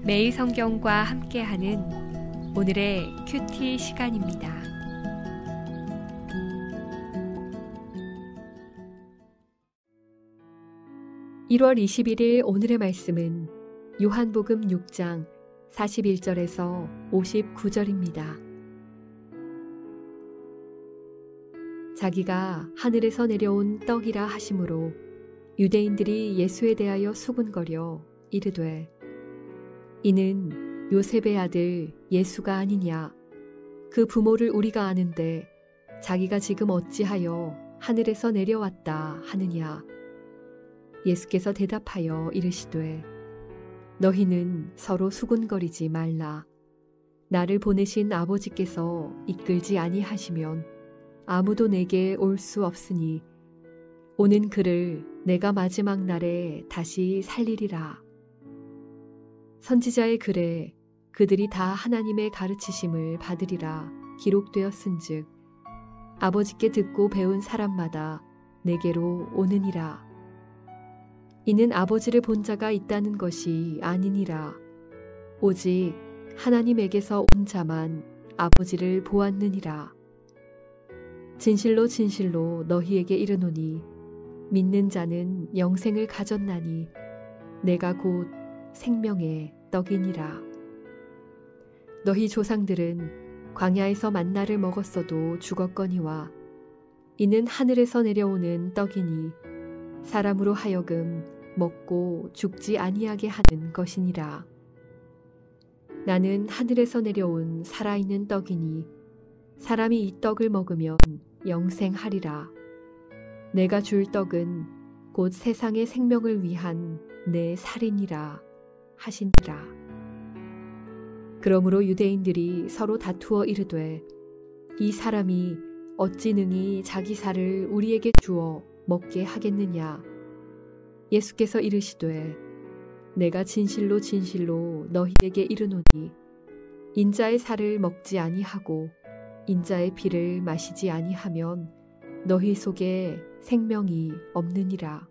매일 성경과 함께하는 오늘의 큐티 시간입니다. (1월 21일) 오늘의 말씀은 요한복음 6장 41절에서 59절입니다. 자기가 하늘에서 내려온 떡이라 하심으로 유대인들이 예수에 대하여 수군거려 이르되 이는 요셉의 아들 예수가 아니냐. 그 부모를 우리가 아는데 자기가 지금 어찌하여 하늘에서 내려왔다 하느냐. 예수께서 대답하여 이르시되 너희는 서로 수군거리지 말라. 나를 보내신 아버지께서 이끌지 아니하시면 아무도 내게 올 수 없으니 오는 그를 내가 마지막 날에 다시 살리리라. 선지자의 글에 그들이 다 하나님의 가르치심을 받으리라 기록되었은즉 아버지께 듣고 배운 사람마다 내게로 오느니라. 이는 아버지를 본 자가 있다는 것이 아니니라. 오직 하나님에게서 온 자만 아버지를 보았느니라. 진실로 진실로 너희에게 이르노니 믿는 자는 영생을 가졌나니 내가 곧 생명의 떡이니라. 너희 조상들은 광야에서 만나를 먹었어도 죽었거니와 이는 하늘에서 내려오는 떡이니 사람으로 하여금 먹고 죽지 아니하게 하는 것이니라. 나는 하늘에서 내려온 살아있는 떡이니 사람이 이 떡을 먹으면 영생하리라. 내가 줄 떡은 곧 세상의 생명을 위한 내 살이니라 하시니라. 그러므로 유대인들이 서로 다투어 이르되 이 사람이 어찌 능히 자기 살을 우리에게 주어 먹게 하겠느냐. 예수께서 이르시되 내가 진실로 진실로 너희에게 이르노니 인자의 살을 먹지 아니하고 인자의 피를 마시지 아니하면 너희 속에 생명이 없느니라.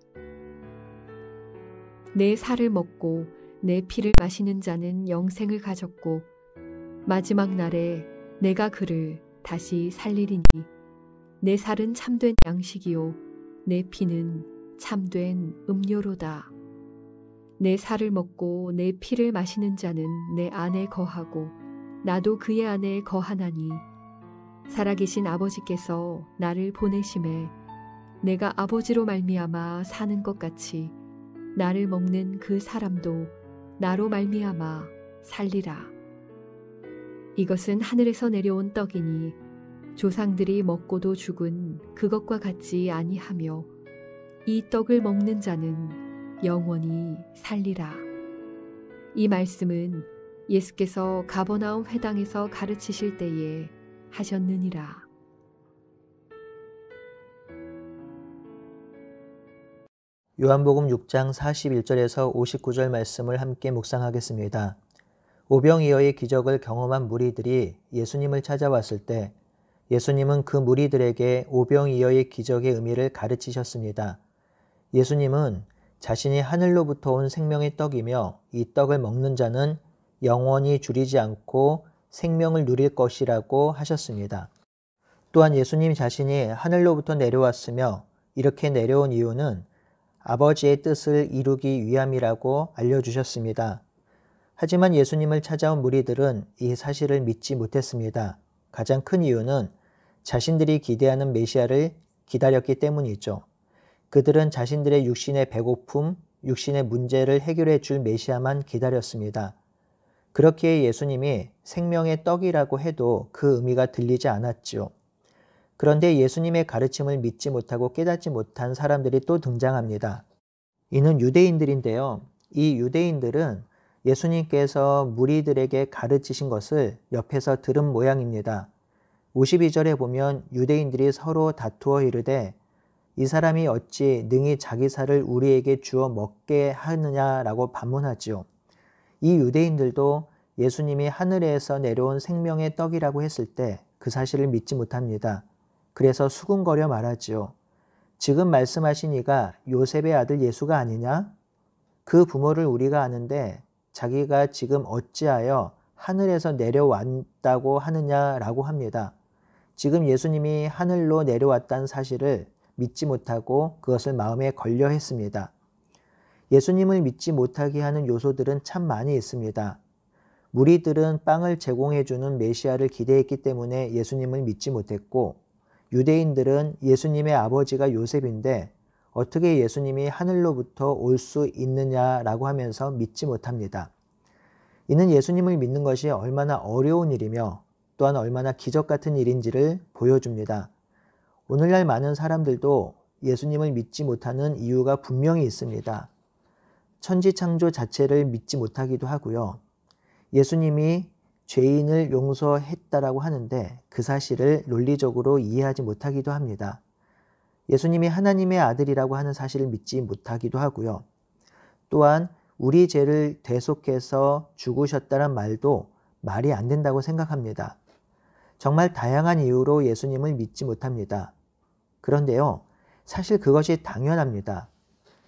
내 살을 먹고 내 피를 마시는 자는 영생을 가졌고 마지막 날에 내가 그를 다시 살리리니 내 살은 참된 양식이요 내 피는 참된 음료로다. 내 살을 먹고 내 피를 마시는 자는 내 안에 거하고 나도 그의 안에 거하나니 살아계신 아버지께서 나를 보내심에 내가 아버지로 말미암아 사는 것 같이 나를 먹는 그 사람도 나로 말미암아 살리라. 이것은 하늘에서 내려온 떡이니 조상들이 먹고도 죽은 그것과 같지 아니하며 이 떡을 먹는 자는 영원히 살리라. 이 말씀은 예수께서 가버나움 회당에서 가르치실 때에 하셨느니라. 요한복음 6장 41절에서 59절 말씀을 함께 묵상하겠습니다. 오병이어의 기적을 경험한 무리들이 예수님을 찾아왔을 때 예수님은 그 무리들에게 오병이어의 기적의 의미를 가르치셨습니다. 예수님은 자신이 하늘로부터 온 생명의 떡이며 이 떡을 먹는 자는 영원히 줄이지 않고 생명을 누릴 것이라고 하셨습니다. 또한 예수님 자신이 하늘로부터 내려왔으며 이렇게 내려온 이유는 아버지의 뜻을 이루기 위함이라고 알려주셨습니다. 하지만 예수님을 찾아온 무리들은 이 사실을 믿지 못했습니다. 가장 큰 이유는 자신들이 기대하는 메시아를 기다렸기 때문이죠. 그들은 자신들의 육신의 배고픔, 육신의 문제를 해결해 줄 메시아만 기다렸습니다. 그렇기에 예수님이 생명의 떡이라고 해도 그 의미가 들리지 않았죠. 그런데 예수님의 가르침을 믿지 못하고 깨닫지 못한 사람들이 또 등장합니다. 이는 유대인들인데요. 이 유대인들은 예수님께서 무리들에게 가르치신 것을 옆에서 들은 모양입니다. 52절에 보면 유대인들이 서로 다투어 이르되 이 사람이 어찌 능히 자기 살을 우리에게 주어 먹게 하느냐라고 반문하지요. 이 유대인들도 예수님이 하늘에서 내려온 생명의 떡이라고 했을 때 그 사실을 믿지 못합니다. 그래서 수군거려 말하지요. 지금 말씀하신 이가 요셉의 아들 예수가 아니냐? 그 부모를 우리가 아는데 자기가 지금 어찌하여 하늘에서 내려왔다고 하느냐라고 합니다. 지금 예수님이 하늘로 내려왔다는 사실을 믿지 못하고 그것을 마음에 걸려 했습니다. 예수님을 믿지 못하게 하는 요소들은 참 많이 있습니다. 무리들은 빵을 제공해주는 메시아를 기대했기 때문에 예수님을 믿지 못했고, 유대인들은 예수님의 아버지가 요셉인데 어떻게 예수님이 하늘로부터 올 수 있느냐라고 하면서 믿지 못합니다. 이는 예수님을 믿는 것이 얼마나 어려운 일이며 또한 얼마나 기적 같은 일인지를 보여줍니다. 오늘날 많은 사람들도 예수님을 믿지 못하는 이유가 분명히 있습니다. 천지창조 자체를 믿지 못하기도 하고요. 예수님이 죄인을 용서했다라고 하는데 그 사실을 논리적으로 이해하지 못하기도 합니다. 예수님이 하나님의 아들이라고 하는 사실을 믿지 못하기도 하고요. 또한 우리 죄를 대속해서 죽으셨다는 말도 말이 안 된다고 생각합니다. 정말 다양한 이유로 예수님을 믿지 못합니다. 그런데요, 사실 그것이 당연합니다.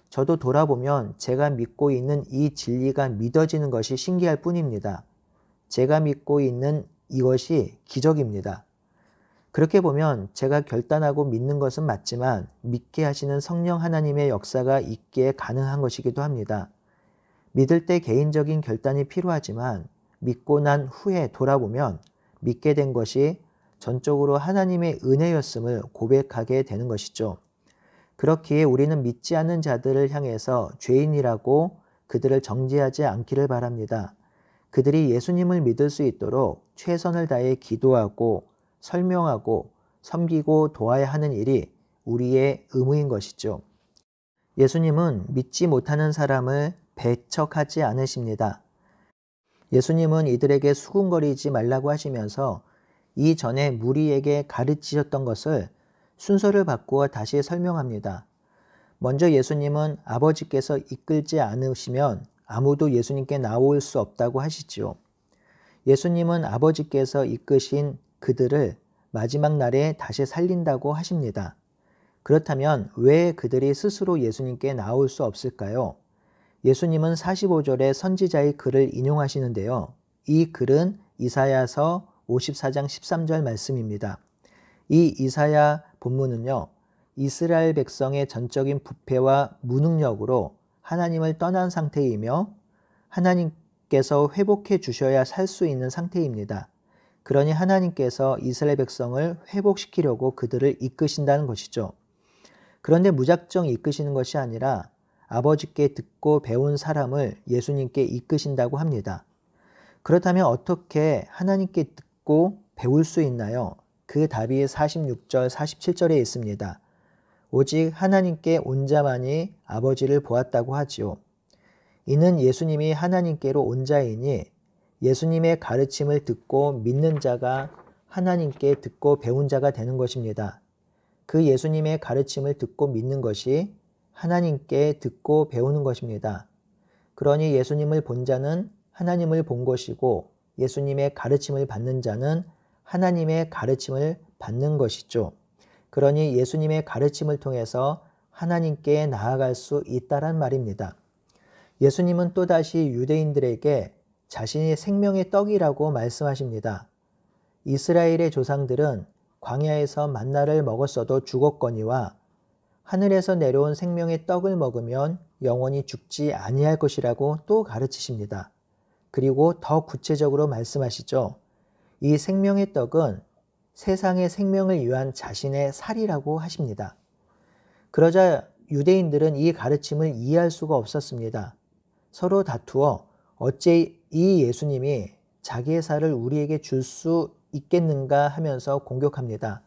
저도 돌아보면 제가 믿고 있는 이 진리가 믿어지는 것이 신기할 뿐입니다. 제가 믿고 있는 이것이 기적입니다. 그렇게 보면 제가 결단하고 믿는 것은 맞지만 믿게 하시는 성령 하나님의 역사가 있기에 가능한 것이기도 합니다. 믿을 때 개인적인 결단이 필요하지만 믿고 난 후에 돌아보면 믿게 된 것이 전적으로 하나님의 은혜였음을 고백하게 되는 것이죠. 그렇기에 우리는 믿지 않는 자들을 향해서 죄인이라고 그들을 정죄하지 않기를 바랍니다. 그들이 예수님을 믿을 수 있도록 최선을 다해 기도하고 설명하고 섬기고 도와야 하는 일이 우리의 의무인 것이죠. 예수님은 믿지 못하는 사람을 배척하지 않으십니다. 예수님은 이들에게 수군거리지 말라고 하시면서 이전에 무리에게 가르치셨던 것을 순서를 바꾸어 다시 설명합니다. 먼저 예수님은 아버지께서 이끌지 않으시면 아무도 예수님께 나올 수 없다고 하시지요. 예수님은 아버지께서 이끄신 그들을 마지막 날에 다시 살린다고 하십니다. 그렇다면 왜 그들이 스스로 예수님께 나올 수 없을까요? 예수님은 45절에 선지자의 글을 인용하시는데요. 이 글은 이사야서 54장 13절 말씀입니다. 이 이사야 본문은요, 이스라엘 백성의 전적인 부패와 무능력으로 하나님을 떠난 상태이며 하나님께서 회복해 주셔야 살 수 있는 상태입니다. 그러니 하나님께서 이스라엘 백성을 회복시키려고 그들을 이끄신다는 것이죠. 그런데 무작정 이끄시는 것이 아니라 아버지께 듣고 배운 사람을 예수님께 이끄신다고 합니다. 그렇다면 어떻게 하나님께 듣고 배울 수 있나요? 그 답이 46절, 47절에 있습니다. 오직 하나님께 온 자만이 아버지를 보았다고 하지요. 이는 예수님이 하나님께로 온 자이니 예수님의 가르침을 듣고 믿는 자가 하나님께 듣고 배운 자가 되는 것입니다. 그 예수님의 가르침을 듣고 믿는 것이 하나님께 듣고 배우는 것입니다. 그러니 예수님을 본 자는 하나님을 본 것이고 예수님의 가르침을 받는 자는 하나님의 가르침을 받는 것이죠. 그러니 예수님의 가르침을 통해서 하나님께 나아갈 수 있다란 말입니다. 예수님은 또다시 유대인들에게 자신이 생명의 떡이라고 말씀하십니다. 이스라엘의 조상들은 광야에서 만나를 먹었어도 죽었거니와 하늘에서 내려온 생명의 떡을 먹으면 영원히 죽지 아니할 것이라고 또 가르치십니다. 그리고 더 구체적으로 말씀하시죠. 이 생명의 떡은 세상의 생명을 위한 자신의 살이라고 하십니다. 그러자 유대인들은 이 가르침을 이해할 수가 없었습니다. 서로 다투어 어째 이 예수님이 자기의 살을 우리에게 줄 수 있겠는가 하면서 공격합니다.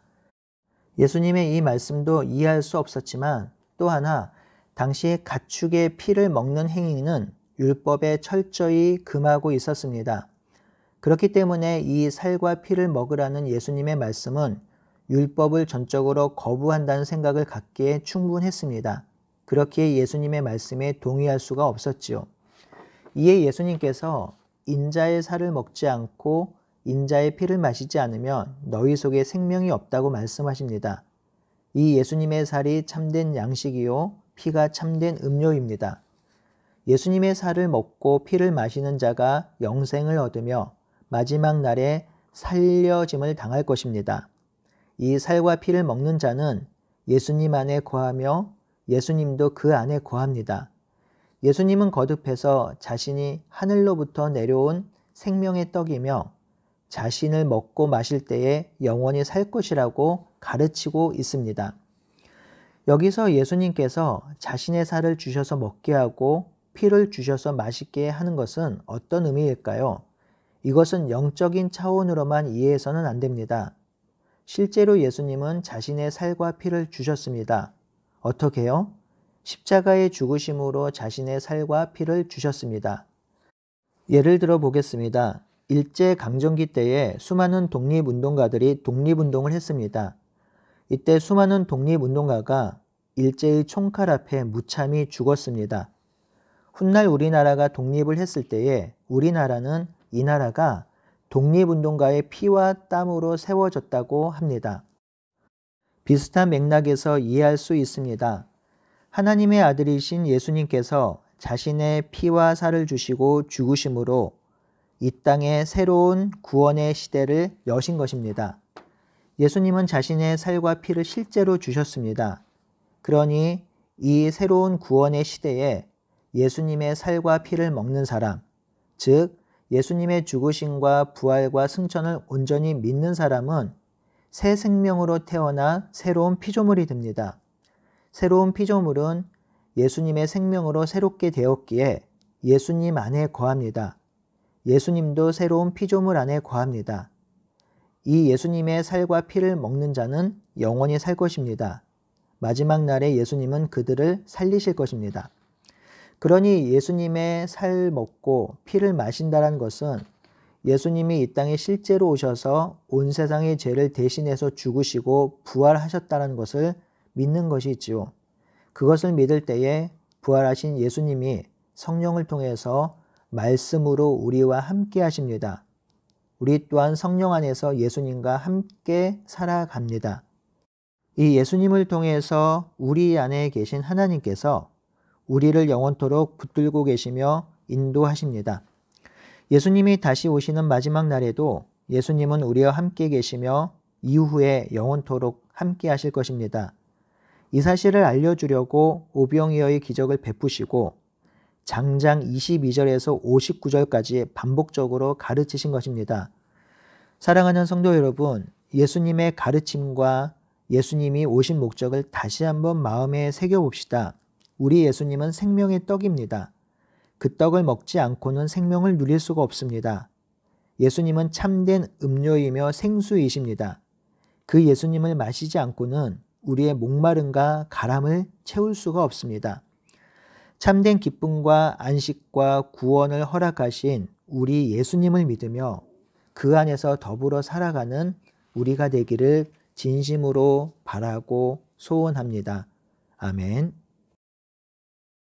예수님의 이 말씀도 이해할 수 없었지만 또 하나 당시에 가축의 피를 먹는 행위는 율법에 철저히 금하고 있었습니다. 그렇기 때문에 이 살과 피를 먹으라는 예수님의 말씀은 율법을 전적으로 거부한다는 생각을 갖기에 충분했습니다. 그렇기에 예수님의 말씀에 동의할 수가 없었지요. 이에 예수님께서 인자의 살을 먹지 않고 인자의 피를 마시지 않으면 너희 속에 생명이 없다고 말씀하십니다. 이 예수님의 살이 참된 양식이요 피가 참된 음료입니다. 예수님의 살을 먹고 피를 마시는 자가 영생을 얻으며 마지막 날에 살려짐을 당할 것입니다. 이 살과 피를 먹는 자는 예수님 안에 거하며 예수님도 그 안에 거합니다. 예수님은 거듭해서 자신이 하늘로부터 내려온 생명의 떡이며 자신을 먹고 마실 때에 영원히 살 것이라고 가르치고 있습니다. 여기서 예수님께서 자신의 살을 주셔서 먹게 하고 피를 주셔서 마시게 하는 것은 어떤 의미일까요? 이것은 영적인 차원으로만 이해해서는 안 됩니다. 실제로 예수님은 자신의 살과 피를 주셨습니다. 어떻게요? 십자가의 죽으심으로 자신의 살과 피를 주셨습니다. 예를 들어 보겠습니다. 일제강점기 때에 수많은 독립운동가들이 독립운동을 했습니다. 이때 수많은 독립운동가가 일제의 총칼 앞에 무참히 죽었습니다. 훗날 우리나라가 독립을 했을 때에 우리나라는 이 나라가 독립운동가의 피와 땀으로 세워졌다고 합니다. 비슷한 맥락에서 이해할 수 있습니다. 하나님의 아들이신 예수님께서 자신의 피와 살을 주시고 죽으심으로 이 땅에 새로운 구원의 시대를 여신 것입니다. 예수님은 자신의 살과 피를 실제로 주셨습니다. 그러니 이 새로운 구원의 시대에 예수님의 살과 피를 먹는 사람, 즉 예수님의 죽으심과 부활과 승천을 온전히 믿는 사람은 새 생명으로 태어나 새로운 피조물이 됩니다. 새로운 피조물은 예수님의 생명으로 새롭게 되었기에 예수님 안에 거합니다. 예수님도 새로운 피조물 안에 거합니다. 이 예수님의 살과 피를 먹는 자는 영원히 살 것입니다. 마지막 날에 예수님은 그들을 살리실 것입니다. 그러니 예수님의 살 먹고 피를 마신다는 것은 예수님이 이 땅에 실제로 오셔서 온 세상의 죄를 대신해서 죽으시고 부활하셨다는 것을 믿는 것이지요. 그것을 믿을 때에 부활하신 예수님이 성령을 통해서 말씀으로 우리와 함께 하십니다. 우리 또한 성령 안에서 예수님과 함께 살아갑니다. 이 예수님을 통해서 우리 안에 계신 하나님께서 우리를 영원토록 붙들고 계시며 인도하십니다. 예수님이 다시 오시는 마지막 날에도 예수님은 우리와 함께 계시며 이후에 영원토록 함께 하실 것입니다. 이 사실을 알려주려고 오병이어의 기적을 베푸시고 장장 22절에서 59절까지 반복적으로 가르치신 것입니다. 사랑하는 성도 여러분, 예수님의 가르침과 예수님이 오신 목적을 다시 한번 마음에 새겨봅시다. 우리 예수님은 생명의 떡입니다. 그 떡을 먹지 않고는 생명을 누릴 수가 없습니다. 예수님은 참된 음료이며 생수이십니다. 그 예수님을 마시지 않고는 우리의 목마름과 가람을 채울 수가 없습니다. 참된 기쁨과 안식과 구원을 허락하신 우리 예수님을 믿으며 그 안에서 더불어 살아가는 우리가 되기를 진심으로 바라고 소원합니다. 아멘.